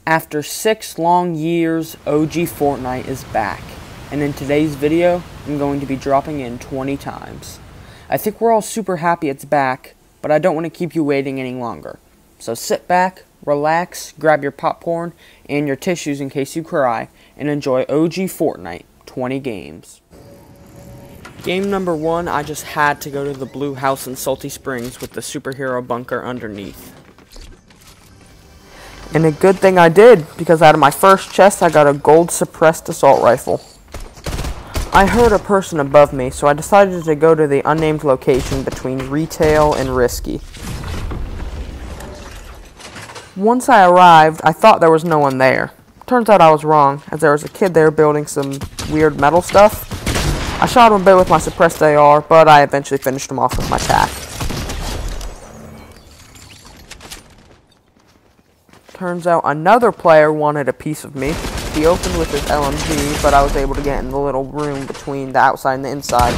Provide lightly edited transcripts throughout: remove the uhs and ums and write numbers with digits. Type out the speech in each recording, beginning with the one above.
After 6 long years, OG Fortnite is back, and in today's video, I'm going to be dropping in 20 times. I think we're all super happy it's back, but I don't want to keep you waiting any longer. So sit back, relax, grab your popcorn and your tissues in case you cry, and enjoy OG Fortnite 20 games. Game number 1, I just had to go to the blue house in Salty Springs with the superhero bunker underneath. And a good thing I did, because out of my first chest I got a gold suppressed assault rifle. I heard a person above me, so I decided to go to the unnamed location between retail and risky. Once I arrived, I thought there was no one there. Turns out I was wrong, as there was a kid there building some weird metal stuff. I shot him a bit with my suppressed AR, but I eventually finished him off with my tac. Turns out another player wanted a piece of me. He opened with his LMG, but I was able to get in the little room between the outside and the inside.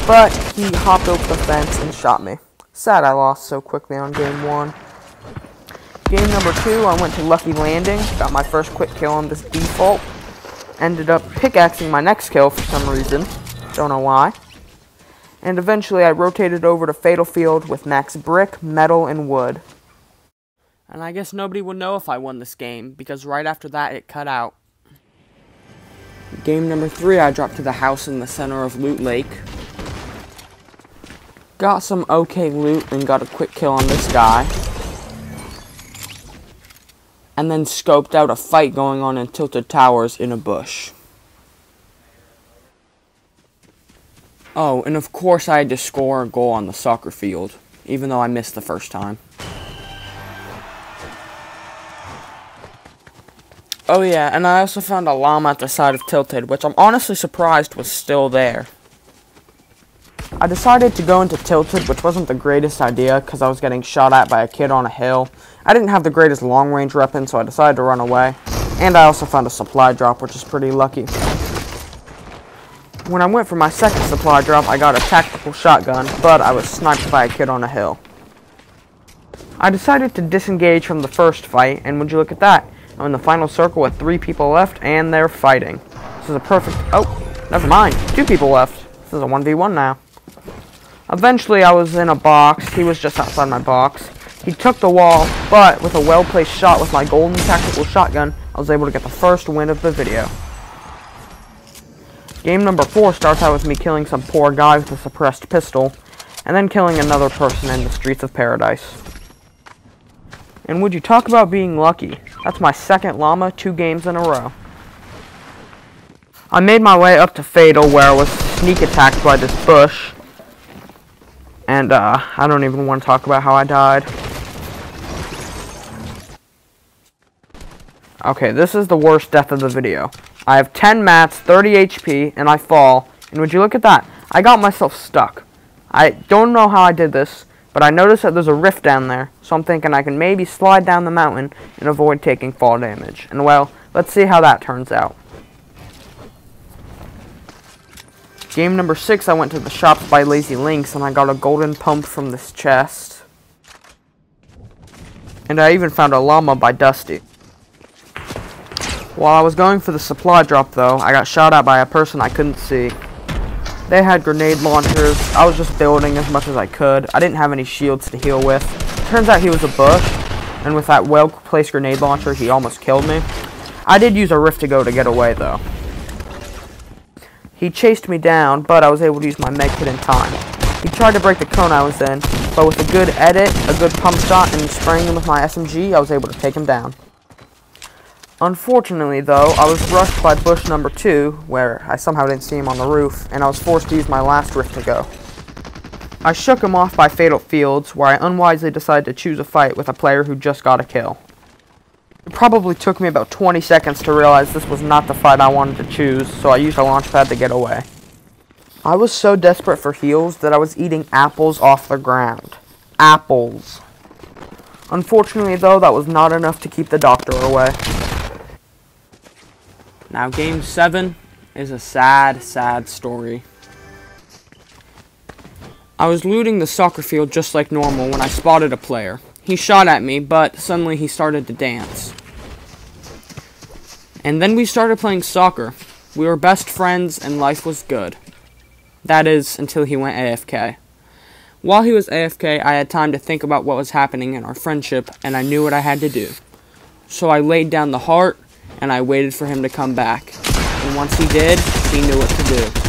But he hopped over the fence and shot me. Sad I lost so quickly on game 1. Game number 2, I went to Lucky Landing, got my first quick kill on this default. Ended up pickaxing my next kill for some reason. Don't know why. And eventually I rotated over to Fatal Field with max brick, metal, and wood. And I guess nobody would know if I won this game, because right after that it cut out. Game number 3, I dropped to the house in the center of Loot Lake. Got some okay loot and got a quick kill on this guy. And then scoped out a fight going on in Tilted Towers in a bush. Oh, and of course I had to score a goal on the soccer field, even though I missed the first time. Oh yeah, and I also found a llama at the side of Tilted, which I'm honestly surprised was still there. I decided to go into Tilted, which wasn't the greatest idea, because I was getting shot at by a kid on a hill. I didn't have the greatest long-range weapon, so I decided to run away. And I also found a supply drop, which is pretty lucky. When I went for my second supply drop, I got a tactical shotgun, but I was sniped by a kid on a hill. I decided to disengage from the first fight, and would you look at that? I'm in the final circle with 3 people left, and they're fighting. This is a perfect... Oh, never mind. 2 people left. This is a 1v1 now. Eventually, I was in a box. He was just outside my box. He took the wall, but with a well-placed shot with my golden tactical shotgun, I was able to get the first win of the video. Game number 4 starts out with me killing some poor guy with a suppressed pistol, and then killing another person in the streets of paradise. And would you talk about being lucky? That's my second llama 2 games in a row. I made my way up to Fatal, where I was sneak attacked by this bush. And I don't even want to talk about how I died. Okay, this is the worst death of the video. I have 10 mats, 30 HP, and I fall. And would you look at that? I got myself stuck. I don't know how I did this, but I noticed that there's a rift down there, so I'm thinking I can maybe slide down the mountain and avoid taking fall damage. And well, let's see how that turns out. Game number 6, I went to the shops by Lazy Links, and I got a golden pump from this chest. And I even found a llama by Dusty. While I was going for the supply drop, though, I got shot at by a person I couldn't see. They had grenade launchers. I was just building as much as I could. I didn't have any shields to heal with. Turns out he was a bush, and with that well-placed grenade launcher, he almost killed me. I did use a rift to go to get away, though. He chased me down, but I was able to use my med kit in time. He tried to break the cone I was in, but with a good edit, a good pump shot, and spraying him with my SMG, I was able to take him down. Unfortunately, though, I was rushed by bush number 2, where I somehow didn't see him on the roof, and I was forced to use my last rift to go. I shook him off by Fatal Fields, where I unwisely decided to choose a fight with a player who just got a kill. It probably took me about 20 seconds to realize this was not the fight I wanted to choose, so I used a launch pad to get away. I was so desperate for heals that I was eating apples off the ground. Apples. Unfortunately, though, that was not enough to keep the doctor away. Now, Game 7 is a sad, sad story. I was looting the soccer field just like normal when I spotted a player. He shot at me, but suddenly he started to dance. And then we started playing soccer. We were best friends and life was good. That is, until he went AFK. While he was AFK, I had time to think about what was happening in our friendship, and I knew what I had to do. So I laid down the heart, and I waited for him to come back. And once he did, he knew what to do.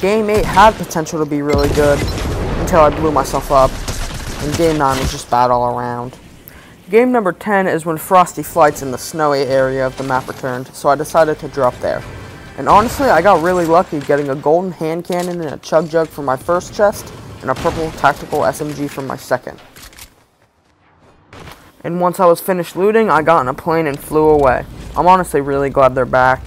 Game 8 had potential to be really good until I blew myself up, and Game 9 was just bad all around. Game number 10 is when Frosty Flights in the snowy area of the map returned, so I decided to drop there. And honestly, I got really lucky getting a golden hand cannon and a chug jug for my first chest, and a purple tactical SMG for my second. And once I was finished looting, I got in a plane and flew away. I'm honestly really glad they're back.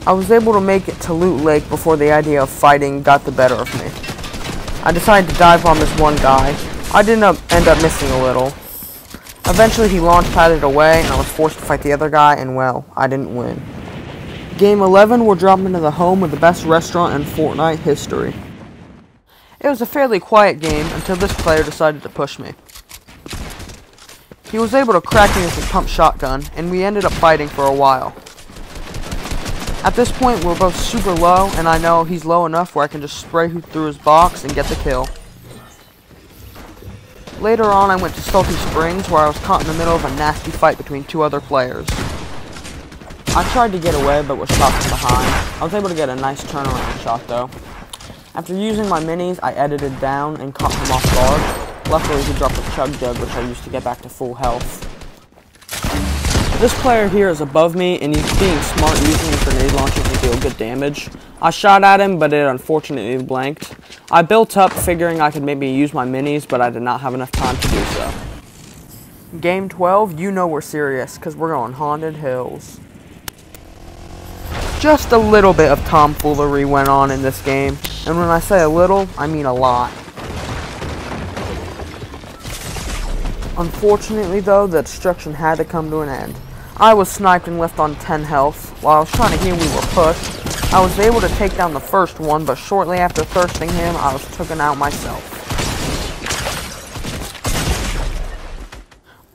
I was able to make it to Loot Lake before the idea of fighting got the better of me. I decided to dive bomb this one guy. I did end up missing a little. Eventually he launch padded away and I was forced to fight the other guy, and well, I didn't win. Game 11, we're dropping into the home of the best restaurant in Fortnite history. It was a fairly quiet game until this player decided to push me. He was able to crack me with his pump shotgun, and we ended up fighting for a while. At this point, we're both super low, and I know he's low enough where I can just spray through his box and get the kill. Later on, I went to Salty Springs, where I was caught in the middle of a nasty fight between two other players. I tried to get away, but was shot from behind. I was able to get a nice turnaround shot, though. After using my minis, I edited down and caught him off guard. Luckily, he dropped a chug jug, which I used to get back to full health. This player here is above me, and he's being smart using a grenade launcher to deal good damage. I shot at him, but it unfortunately blanked. I built up, figuring I could maybe use my minis, but I did not have enough time to do so. Game 12, you know we're serious, because we're going Haunted Hills. Just a little bit of tomfoolery went on in this game, and when I say a little, I mean a lot. Unfortunately though, the destruction had to come to an end. I was sniped and left on 10 health. While I was trying to heal, we were pushed. I was able to take down the first one, but shortly after thirsting him, I was taken out myself.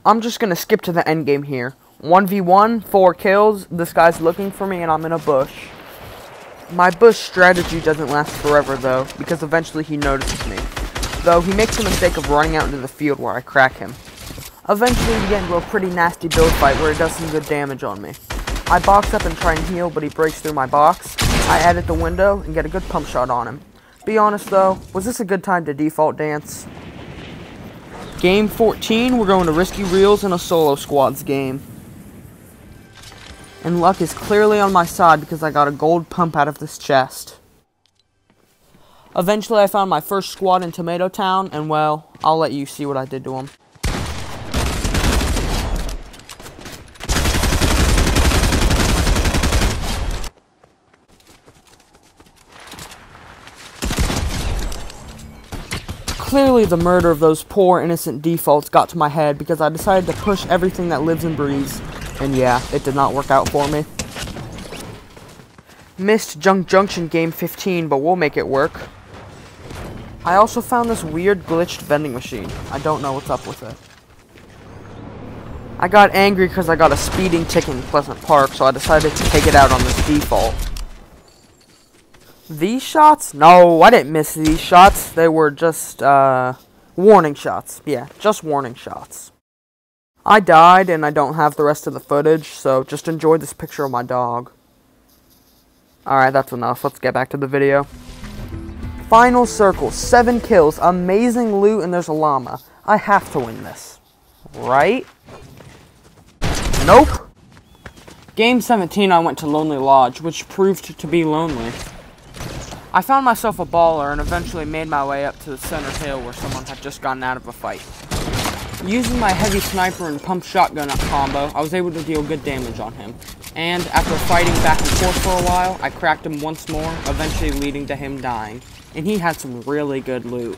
I'm just going to skip to the end game here. 1v1, 4 kills, this guy's looking for me and I'm in a bush. My bush strategy doesn't last forever though, because eventually he notices me. Though he makes the mistake of running out into the field where I crack him. Eventually we get into a pretty nasty build fight where he does some good damage on me. I box up and try and heal, but he breaks through my box. I edit the window and get a good pump shot on him. Be honest though, was this a good time to default dance? Game 14, we're going to Risky Reels in a solo squads game. And luck is clearly on my side because I got a gold pump out of this chest. Eventually I found my first squad in Tomato Town, and well, I'll let you see what I did to them. Clearly the murder of those poor innocent defaults got to my head because I decided to push everything that lives and breathes. And yeah, it did not work out for me. Missed Junk Junction game 15, but we'll make it work. I also found this weird glitched vending machine. I don't know what's up with it. I got angry because I got a speeding ticket in Pleasant Park, so I decided to take it out on this default. These shots? No, I didn't miss these shots. They were just, warning shots. Yeah, just warning shots. I died, and I don't have the rest of the footage, so just enjoy this picture of my dog. Alright, that's enough. Let's get back to the video. Final circle, 7 kills, amazing loot, and there's a llama. I have to win this. Right? Nope. Game 17, I went to Lonely Lodge, which proved to be lonely. I found myself a baller and eventually made my way up to the center hill where someone had just gotten out of a fight. Using my heavy sniper and pump shotgun combo, I was able to deal good damage on him. And after fighting back and forth for a while, I cracked him once more, eventually leading to him dying. And he had some really good loot.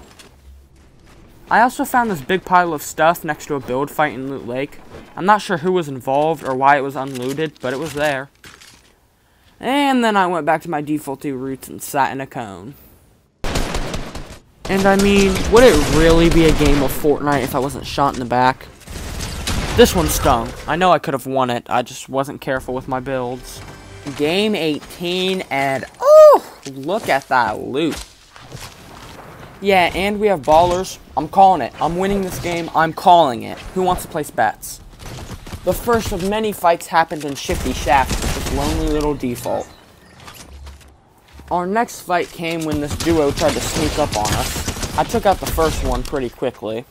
I also found this big pile of stuff next to a build fight in Loot Lake. I'm not sure who was involved or why it was unlooted, but it was there. And then I went back to my defaulty roots and sat in a cone. And I mean, would it really be a game of Fortnite if I wasn't shot in the back? This one stung. I know I could have won it, I just wasn't careful with my builds. Game 18, and oh, look at that loot. Yeah, and we have ballers. I'm calling it. I'm winning this game. I'm calling it. Who wants to place bets? The first of many fights happened in Shifty Shaft with this lonely little default. Our next fight came when this duo tried to sneak up on us. I took out the first one pretty quickly.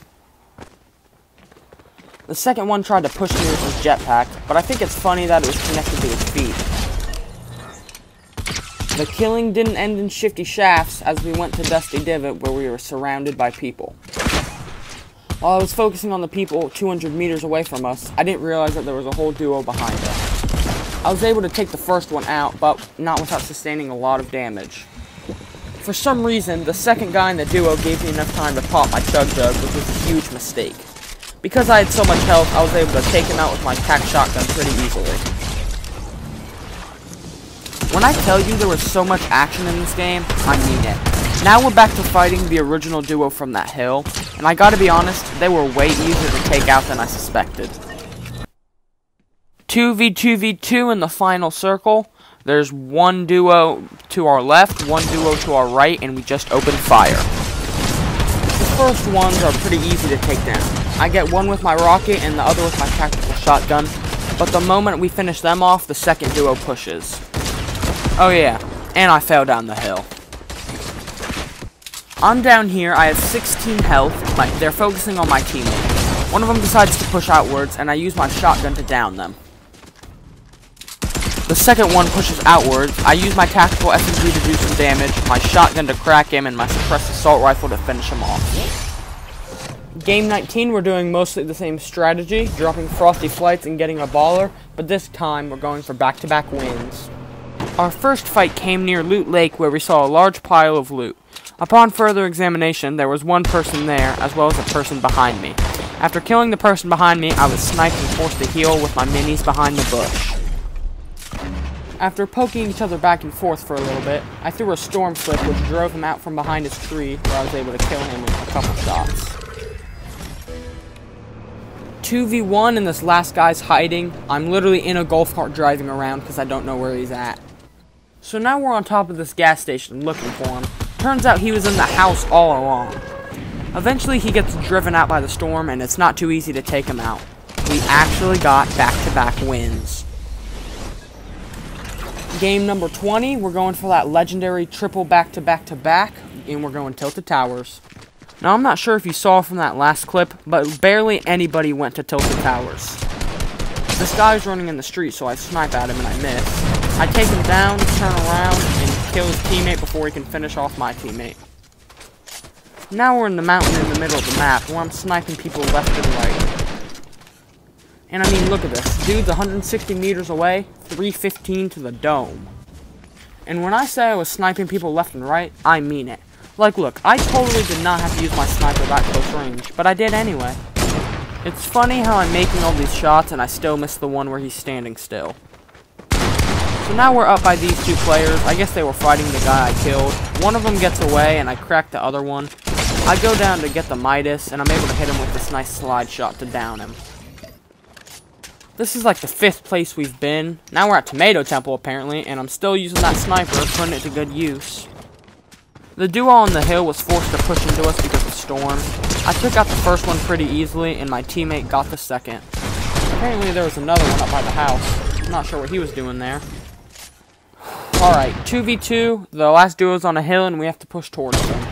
The second one tried to push me with his jetpack, but I think it's funny that it was connected to his feet. The killing didn't end in Shifty Shafts as we went to Dusty Divot where we were surrounded by people. While I was focusing on the people 200 meters away from us, I didn't realize that there was a whole duo behind us. I was able to take the first one out, but not without sustaining a lot of damage. For some reason, the second guy in the duo gave me enough time to pop my Chug Jug, which was a huge mistake. Because I had so much health, I was able to take him out with my tac shotgun pretty easily. When I tell you there was so much action in this game, I mean it. Now we're back to fighting the original duo from that hill, and I gotta be honest, they were way easier to take out than I suspected. 2v2v2 in the final circle. There's one duo to our left, one duo to our right, and we just opened fire. The first ones are pretty easy to take down. I get one with my rocket and the other with my tactical shotgun, but the moment we finish them off, the second duo pushes. Oh yeah, and I fell down the hill. I'm down here, I have 16 health, they're focusing on my teammate. One of them decides to push outwards, and I use my shotgun to down them. The second one pushes outwards, I use my tactical SMG to do some damage, my shotgun to crack him, and my suppressed assault rifle to finish him off. Game 19, we're doing mostly the same strategy, dropping frosty flights and getting a baller, but this time we're going for back-to-back wins. Our first fight came near Loot Lake where we saw a large pile of loot. Upon further examination, there was one person there, as well as a person behind me. After killing the person behind me, I was sniped and forced to heal with my minis behind the bush. After poking each other back and forth for a little bit, I threw a storm flip which drove him out from behind his tree, where I was able to kill him with a couple shots. 2v1 and this last guy's hiding. I'm literally in a golf cart driving around because I don't know where he's at. So now we're on top of this gas station looking for him. Turns out he was in the house all along. Eventually he gets driven out by the storm and it's not too easy to take him out. We actually got back-to-back wins. Game number 20, we're going for that legendary triple back-to-back-to-back, and we're going Tilted Towers. Now I'm not sure if you saw from that last clip, but barely anybody went to Tilted Towers. This guy's running in the street, so I snipe at him and I miss. I take him down, turn around, and kill his teammate before he can finish off my teammate. Now we're in the mountain in the middle of the map, where I'm sniping people left and right. And I mean, look at this. Dude's 160 meters away, 315 to the dome. And when I say I was sniping people left and right, I mean it. Like, look, I totally did not have to use my sniper that close range, but I did anyway. It's funny how I'm making all these shots and I still miss the one where he's standing still. So now we're up by these two players. I guess they were fighting the guy I killed. One of them gets away and I crack the other one. I go down to get the Midas and I'm able to hit him with this nice slide shot to down him. This is like the 5th place we've been. Now we're at Tomato Temple apparently, and I'm still using that sniper, putting it to good use. The duo on the hill was forced to push into us because of storm. I took out the first one pretty easily, and my teammate got the second. Apparently there was another one up by the house. I'm not sure what he was doing there. Alright, 2v2, the last duo's on a hill, and we have to push towards them.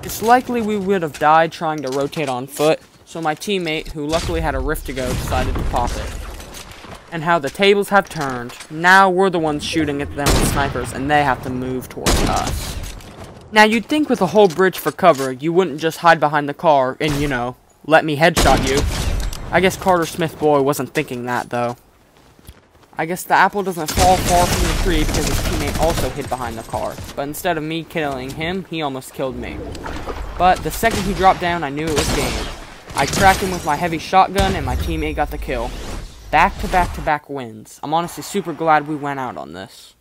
It's likely we would have died trying to rotate on foot, so my teammate, who luckily had a rift to go, decided to pop it. And how the tables have turned. Now we're the ones shooting at them with snipers, and they have to move towards us. Now you'd think with a whole bridge for cover, you wouldn't just hide behind the car and, you know, let me headshot you. I guess Carter Smith Boy wasn't thinking that, though. I guess the apple doesn't fall far from the tree because his teammate also hid behind the car. But instead of me killing him, he almost killed me. But the second he dropped down, I knew it was game. I cracked him with my heavy shotgun, and my teammate got the kill. Back-to-back-to-back wins. I'm honestly super glad we went out on this.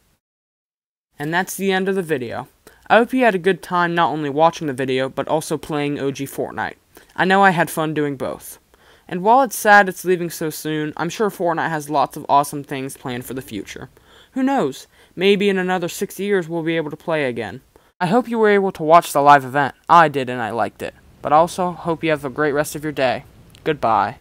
And that's the end of the video. I hope you had a good time not only watching the video, but also playing OG Fortnite. I know I had fun doing both. And while it's sad it's leaving so soon, I'm sure Fortnite has lots of awesome things planned for the future. Who knows? Maybe in another 6 years we'll be able to play again. I hope you were able to watch the live event. I did and I liked it. But also, hope you have a great rest of your day. Goodbye.